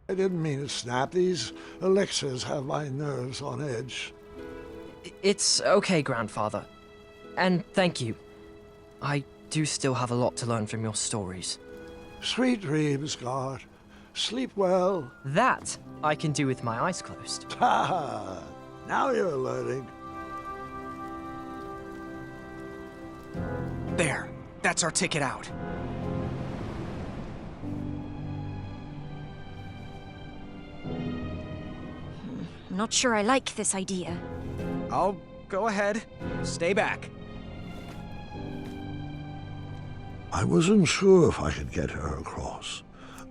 I didn't mean to snap. These elixirs have my nerves on edge. It's okay, Grandfather. And thank you. I do still have a lot to learn from your stories. Sweet dreams, Guard. Sleep well. That I can do with my eyes closed. Ha ha! Now you're learning. There. That's our ticket out. Not sure I like this idea. I'll go ahead. Stay back. I wasn't sure if I could get her across,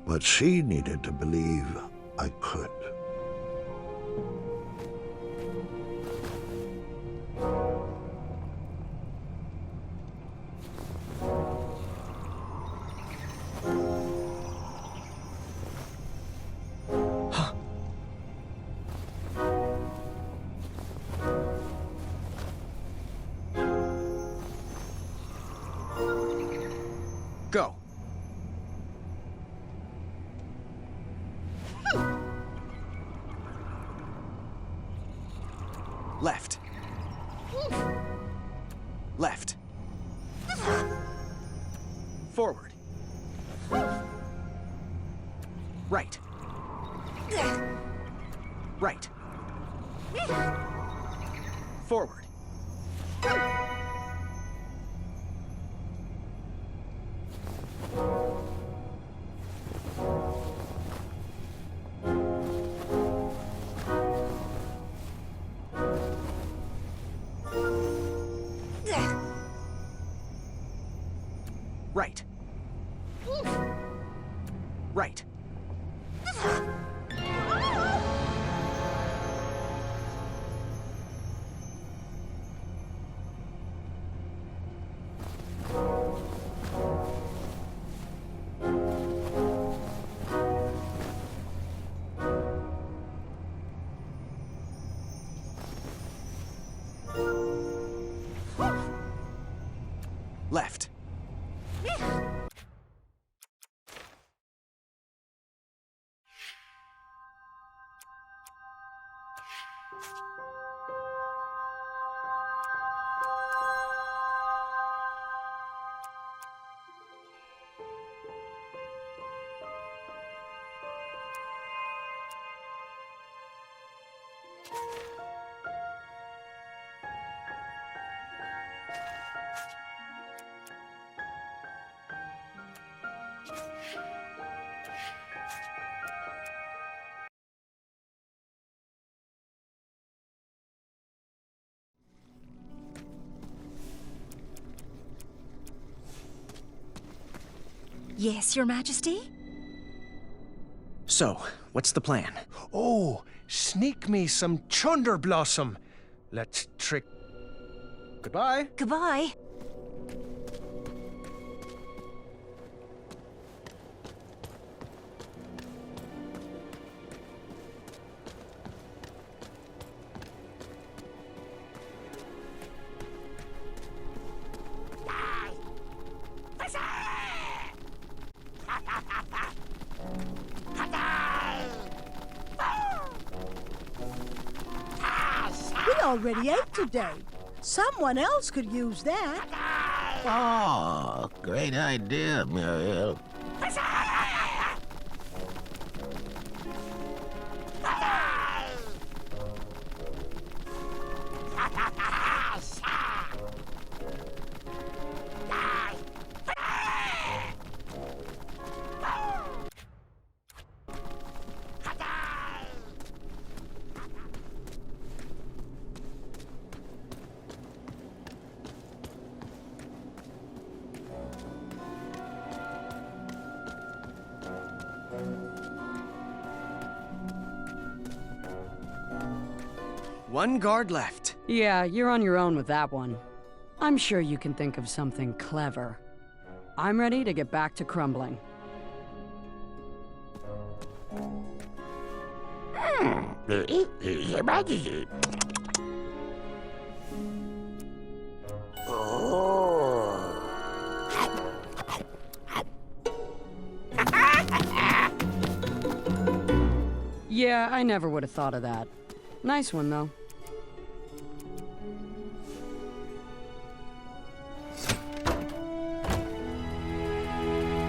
but she needed to believe I could. Go. Left. Left. Forward. Right. Right. Forward. Right. Right. Left. Yes, Your Majesty? So, what's the plan? Oh, sneak me some chunder blossom. Let's trick. Goodbye. Goodbye. We already ate today. Someone else could use that. Oh, great idea, Muriel. One guard left. Yeah, you're on your own with that one. I'm sure you can think of something clever. I'm ready to get back to crumbling. Your Majesty. Yeah, I never would have thought of that. Nice one, though.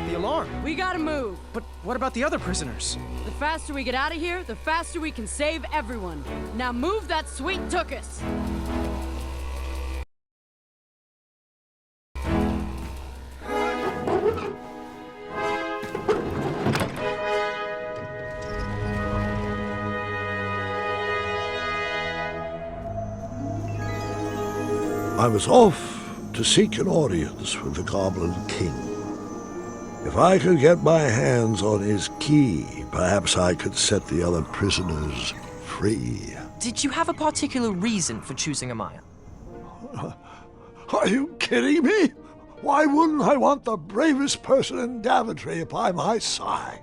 The alarm. We gotta move. But what about the other prisoners? The faster we get out of here, the faster we can save everyone. Now move that sweet tuchus! I was off to seek an audience with the Goblin King. If I could get my hands on his key, perhaps I could set the other prisoners free. Did you have a particular reason for choosing Amaya? Are you kidding me? Why wouldn't I want the bravest person in Daventry by my side?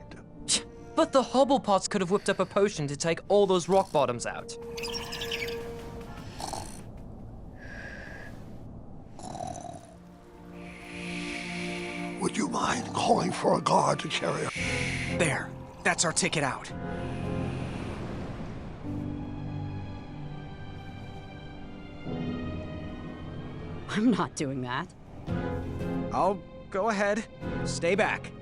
But the Hobblepots could have whipped up a potion to take all those rock bottoms out. Would you mind calling for a guard to carry her? There. That's our ticket out. I'm not doing that. I'll go ahead. Stay back.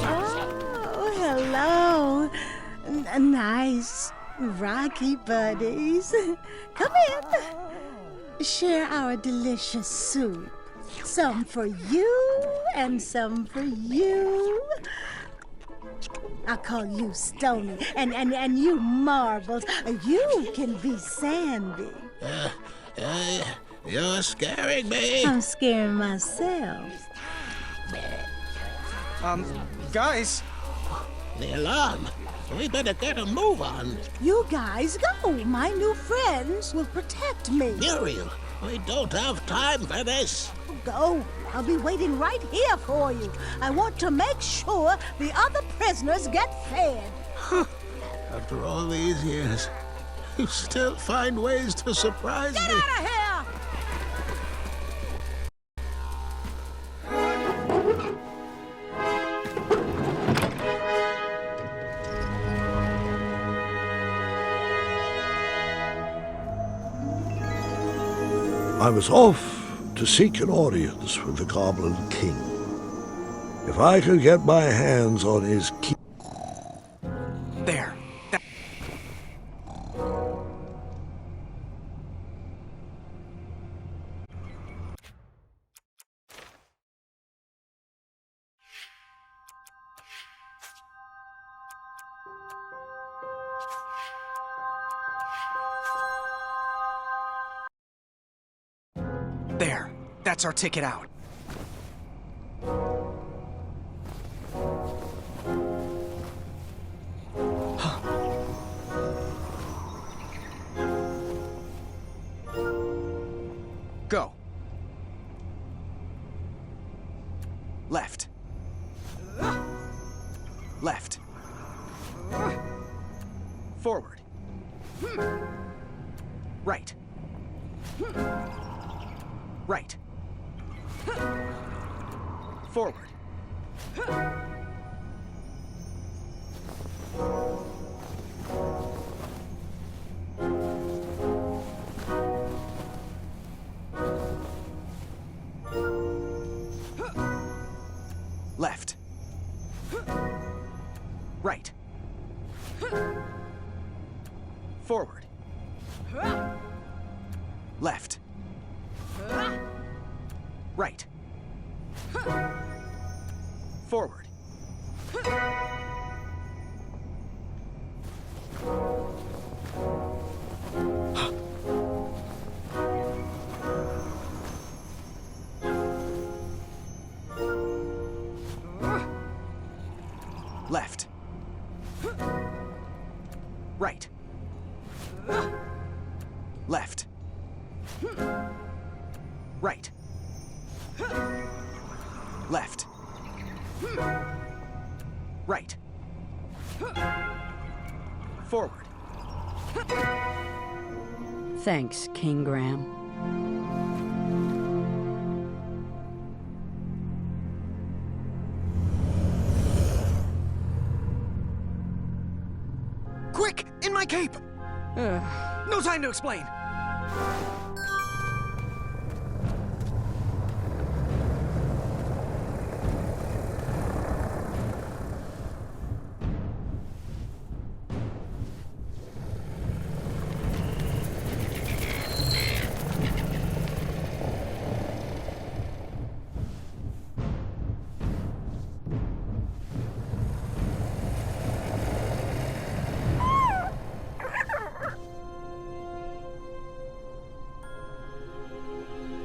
Oh, hello. Nice, rocky buddies. Come in. Share our delicious soup. Some for you and some for you. I'll call you Stony, and you Marbles. You can be Sandy. You're scaring me. I'm scaring myself. Guys, The alarm. We better get a move on. You guys go. My new friends will protect me. Muriel, we don't have time for this. Go. I'll be waiting right here for you. I want to make sure the other prisoners get fed. After all these years, you still find ways to surprise Get me. out of here! I was off to seek an audience with the Goblin King. If I could get my hands on his key... there. There. That's our ticket out. Go. Left. Left. Forward. Right. Right. Forward. Left. Right. Forward. Left. Right. Forward. Left. Right. Left. Right. Left. Right. Forward. Thanks, King Graham. Quick! In my cape! No time to explain!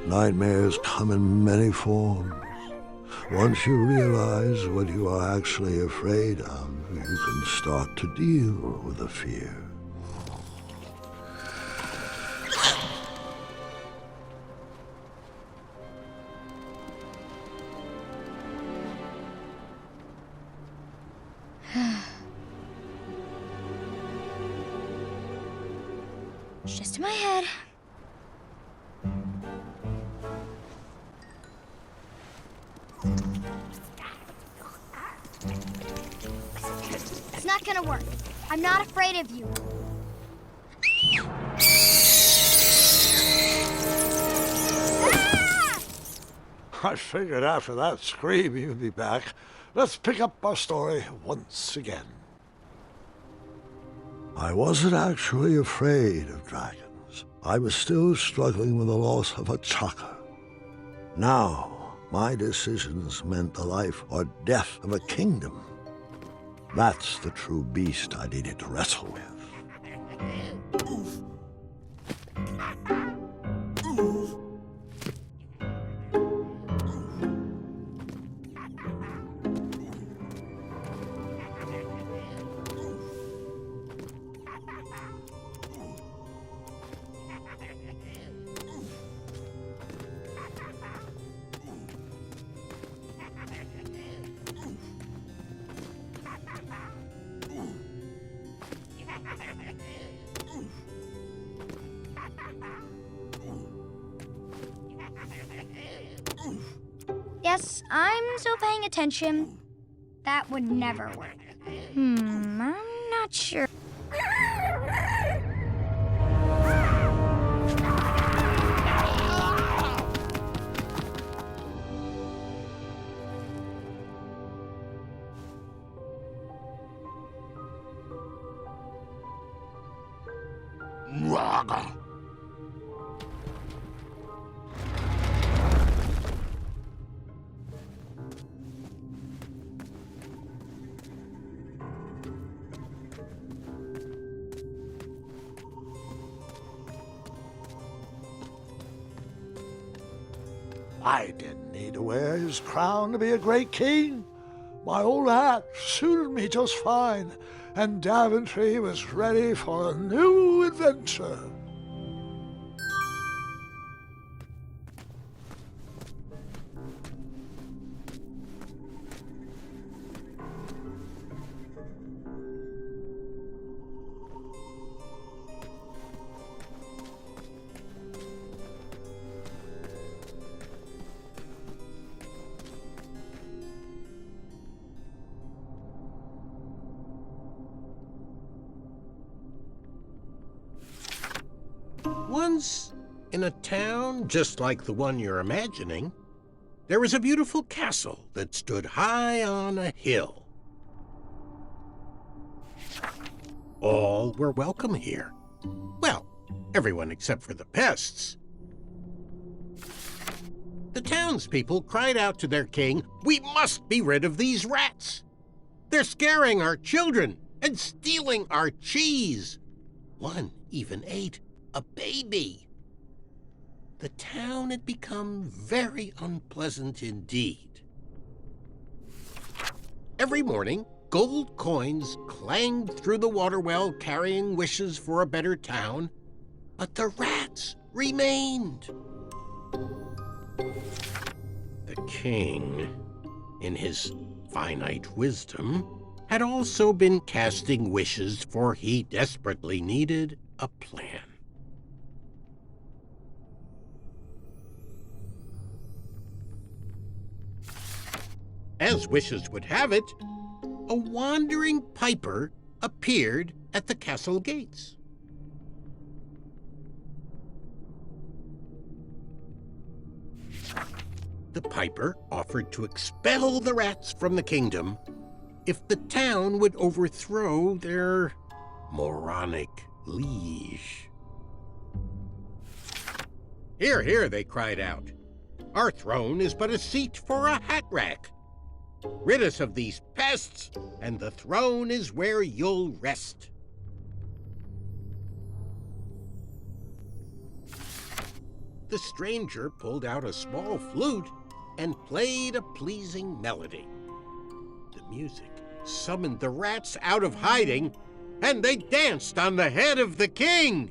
Nightmares come in many forms. Once you realize what you are actually afraid of, you can start to deal with the fear. It's just in my head. It's not gonna work. I'm not afraid of you. I figured after that scream you'd be back. Let's pick up our story once again. I wasn't actually afraid of dragons. I was still struggling with the loss of a chakra. Now, my decisions meant the life or death of a kingdom. That's the true beast I needed to wrestle with. Yes, I'm still paying attention. That would never work. I'm not sure. I didn't need to wear his crown to be a great king. My old hat suited me just fine, and Daventry was ready for a new adventure. Once, in a town just like the one you're imagining, there was a beautiful castle that stood high on a hill. All were welcome here. Well, everyone except for the pests. The townspeople cried out to their king, "We must be rid of these rats! They're scaring our children and stealing our cheese. One even ate a baby." The town had become very unpleasant indeed. Every morning, gold coins clanged through the water well carrying wishes for a better town, but the rats remained. The king, in his finite wisdom, had also been casting wishes, for he desperately needed a plan. As wishes would have it, a wandering piper appeared at the castle gates. The piper offered to expel the rats from the kingdom if the town would overthrow their moronic liege. "Hear, hear," they cried out. "Our throne is but a seat for a hat rack. Rid us of these pests, and the throne is where you'll rest." The stranger pulled out a small flute and played a pleasing melody. The music summoned the rats out of hiding, and they danced on the head of the king.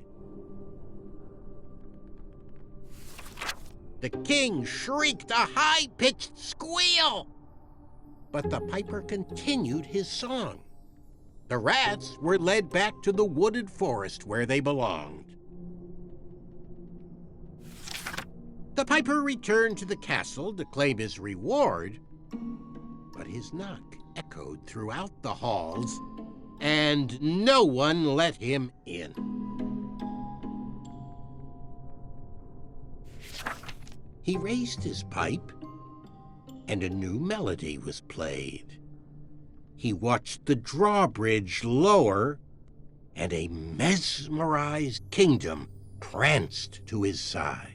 The king shrieked a high-pitched squeal, but the piper continued his song. The rats were led back to the wooded forest where they belonged. The piper returned to the castle to claim his reward, but his knock echoed throughout the halls, and no one let him in. He raised his pipe, and a new melody was played. He watched the drawbridge lower, and a mesmerized kingdom pranced to his side.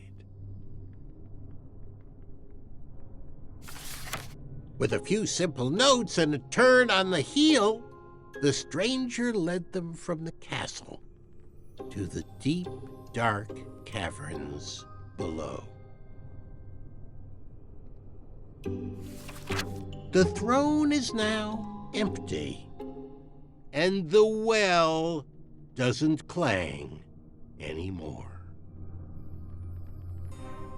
With a few simple notes and a turn on the heel, the stranger led them from the castle to the deep, dark caverns below. The throne is now empty, and the well doesn't clang anymore.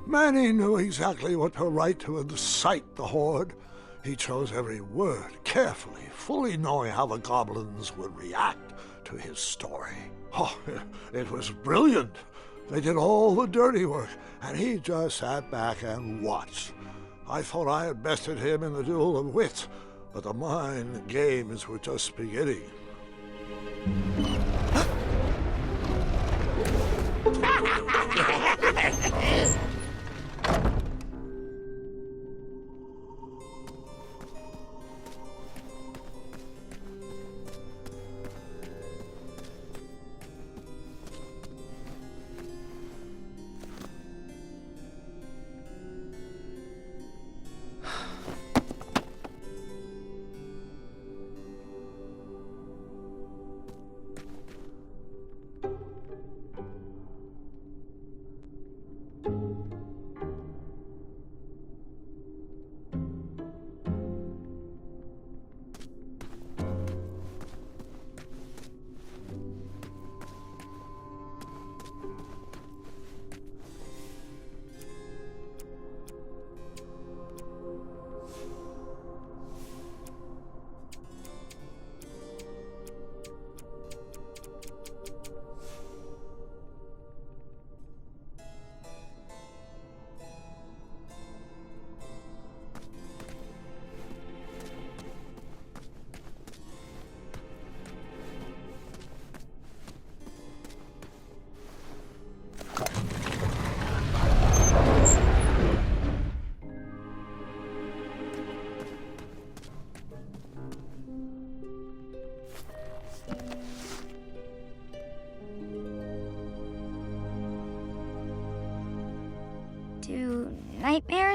Manny knew exactly what to write to incite the horde. He chose every word carefully, fully knowing how the goblins would react to his story. Oh, it was brilliant. They did all the dirty work, and he just sat back and watched. I thought I had bested him in the duel of wits, but the mind games were just beginning.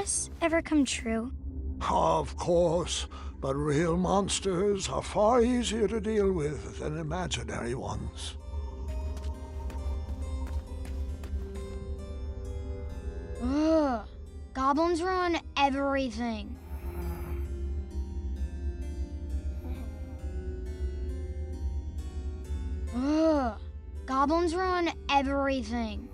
promise ever come true? Of course, but real monsters are far easier to deal with than imaginary ones. Ugh. Goblins ruin everything. Ugh. Goblins ruin everything.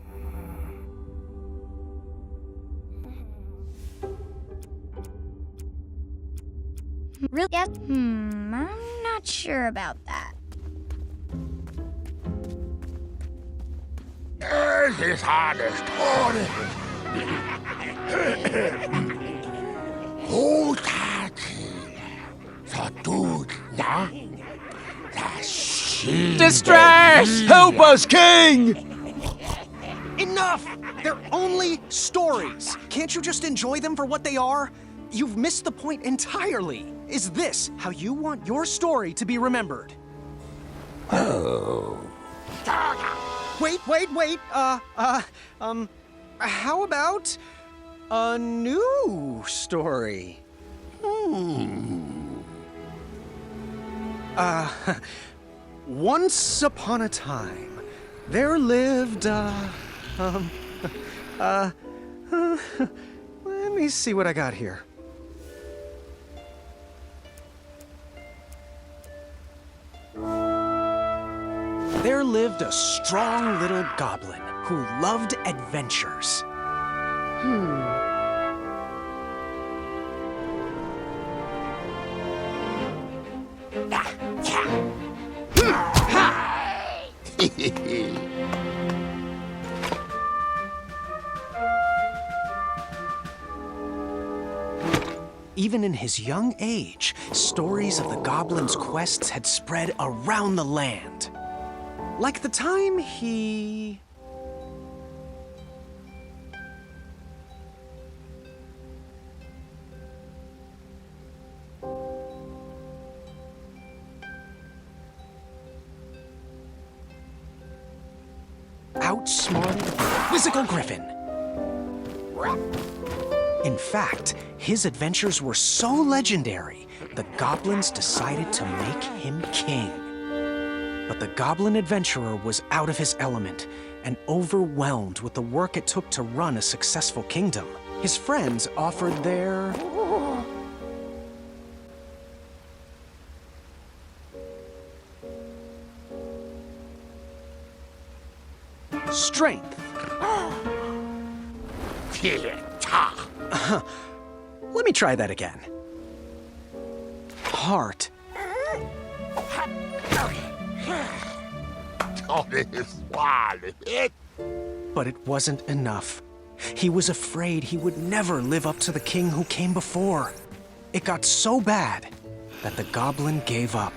Really? Yes. I'm not sure about that. Es ist alles Tode. Distress! Help us, King! Enough! They're only stories. Can't you just enjoy them for what they are? You've missed the point entirely. Is this how you want your story to be remembered? Oh. Wait. How about a new story? Once upon a time, there lived, let me see what I got here. There lived a strong little goblin who loved adventures. Even in his young age, stories of the goblin's quests had spread around the land. Like the time he... outsmarted the Quizzical Griffin. In fact, his adventures were so legendary, the goblins decided to make him king. But the goblin adventurer was out of his element and overwhelmed with the work it took to run a successful kingdom. His friends offered their... strength. Let me try that again. Heart. But it wasn't enough. He was afraid he would never live up to the king who came before. It got so bad that the goblin gave up.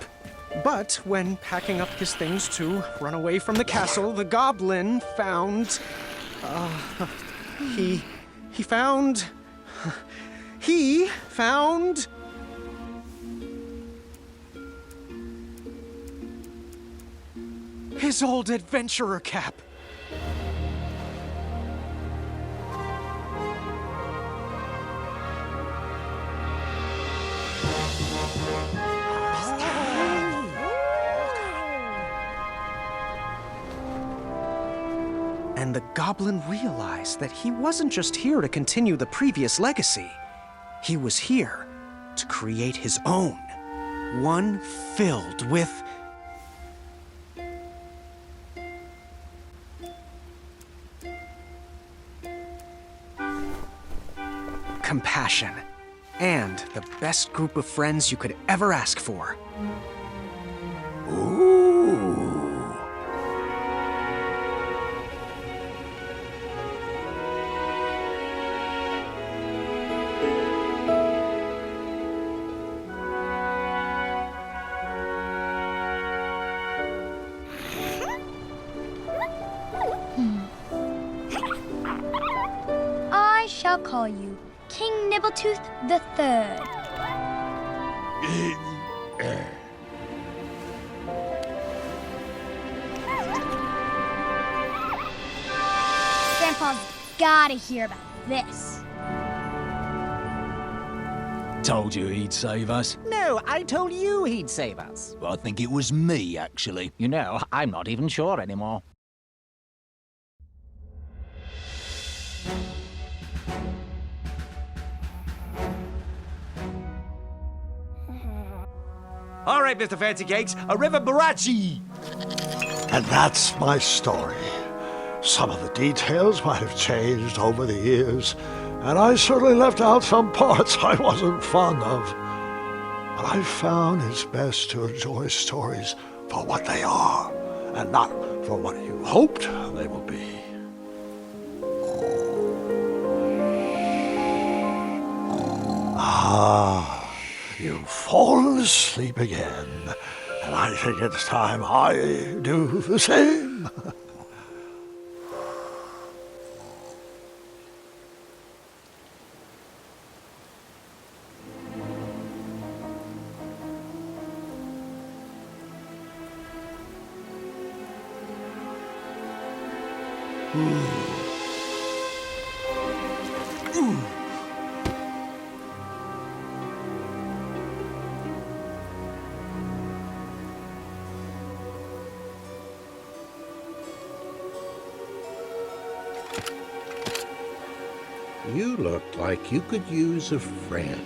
But when packing up his things to run away from the castle, the goblin found... He found... his old adventurer cap. And the goblin realized that he wasn't just here to continue the previous legacy. He was here to create his own. One filled with... compassion. And the best group of friends you could ever ask for. Ooh. I shall call you King Nibbletooth III. Grandpa's gotta hear about this. Told you he'd save us. No, I told you he'd save us. I think it was me, actually. You know, I'm not even sure anymore. All right, Mr. Fancy Cakes, a river barachi. And that's my story. Some of the details might have changed over the years, and I certainly left out some parts I wasn't fond of. But I found it's best to enjoy stories for what they are, and not for what you hoped they will be. Ah, you've fallen asleep again, and I think it's time I do the same. You look like you could use a friend.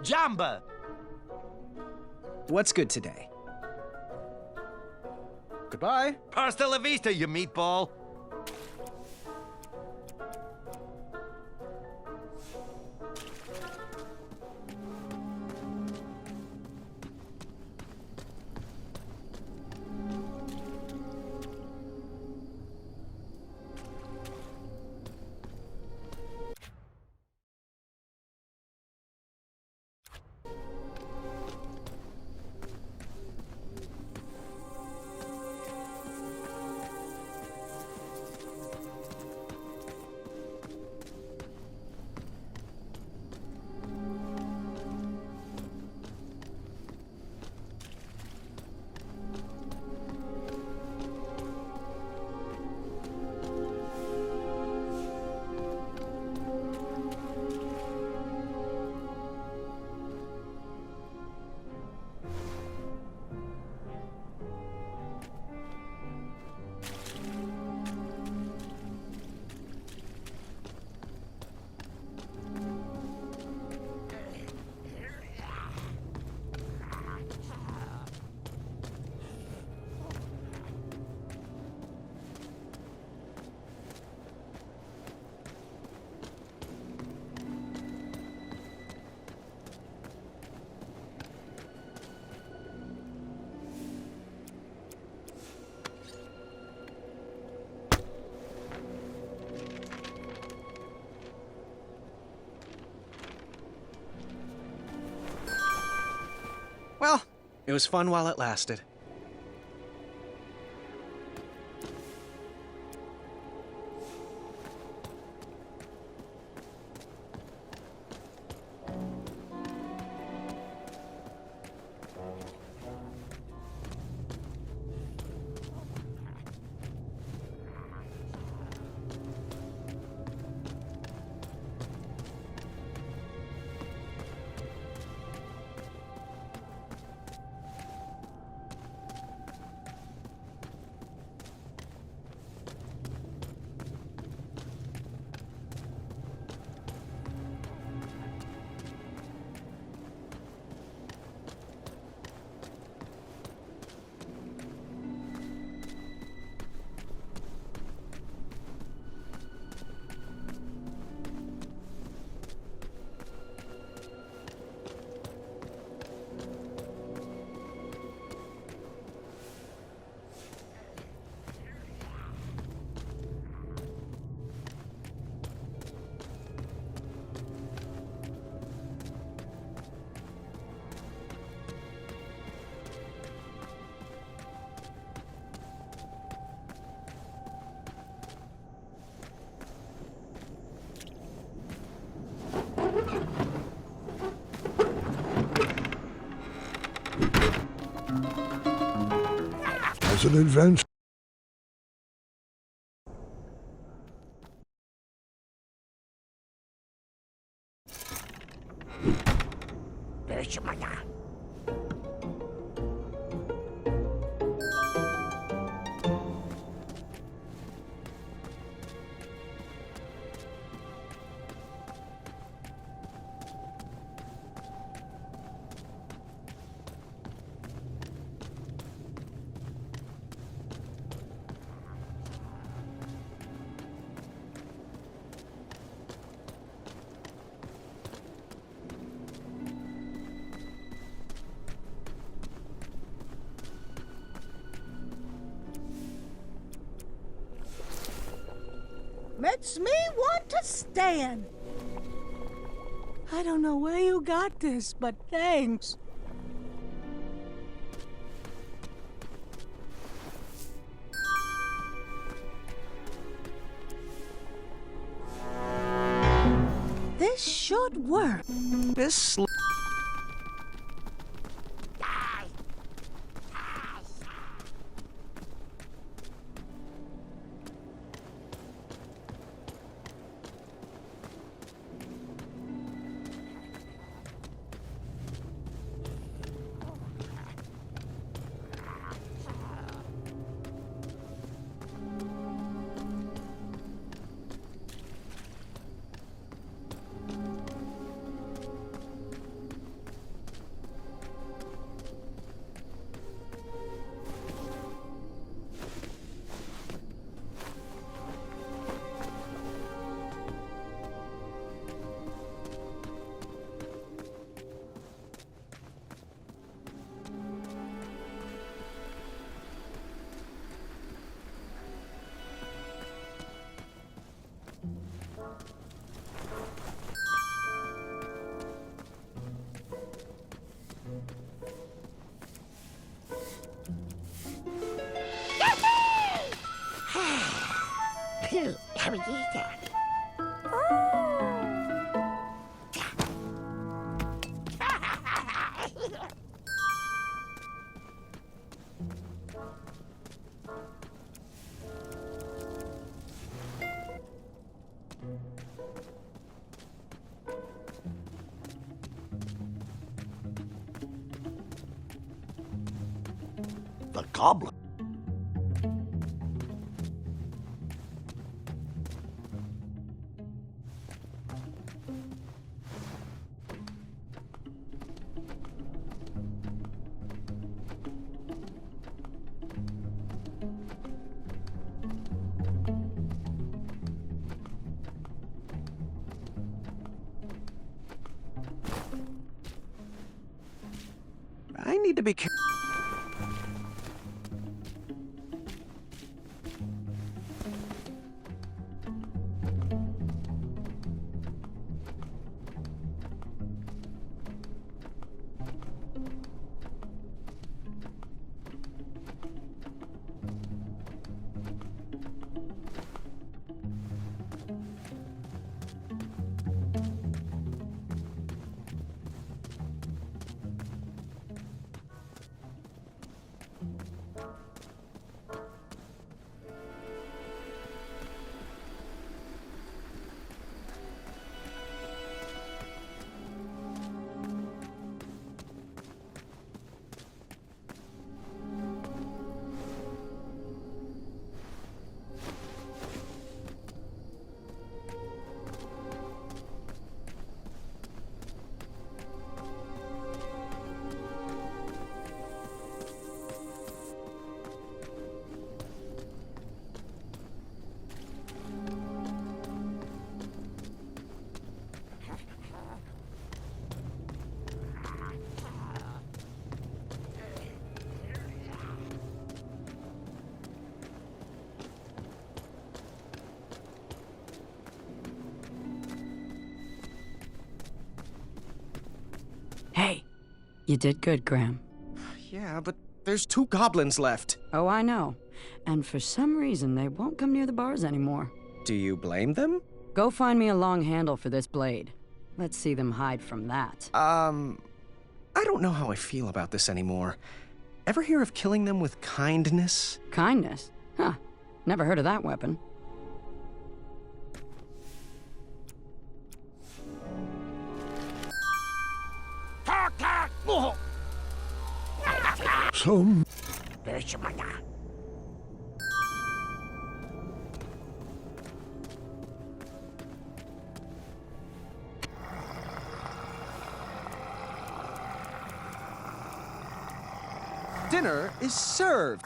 Jamba! What's good today? Goodbye. Hasta la vista, you meatball! Well, it was fun while it lasted. As an adventure. Makes me want to stand. I don't know where you got this, but thanks. This should work. This The goblin. I need to be careful. Hey, you did good, Graham. Yeah, but there's 2 goblins left. Oh, I know. And for some reason, they won't come near the bars anymore. Do you blame them? Go find me a long handle for this blade. Let's see them hide from that. I don't know how I feel about this anymore. Ever hear of killing them with kindness? Kindness? Huh. Never heard of that weapon. So, Dinner is served.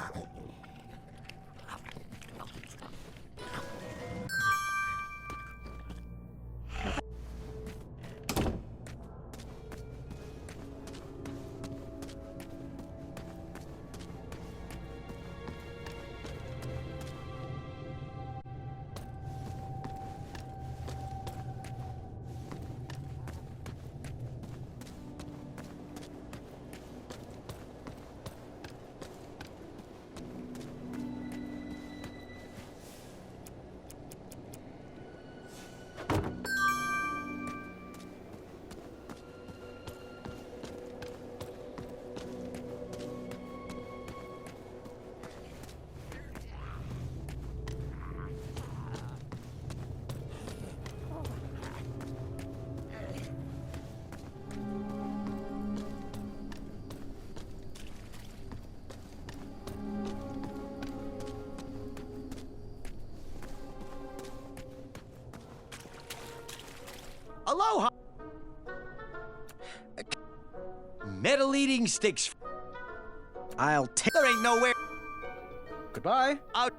Aloha! Metal eating sticks. I'll take. There ain't nowhere. Goodbye. Out.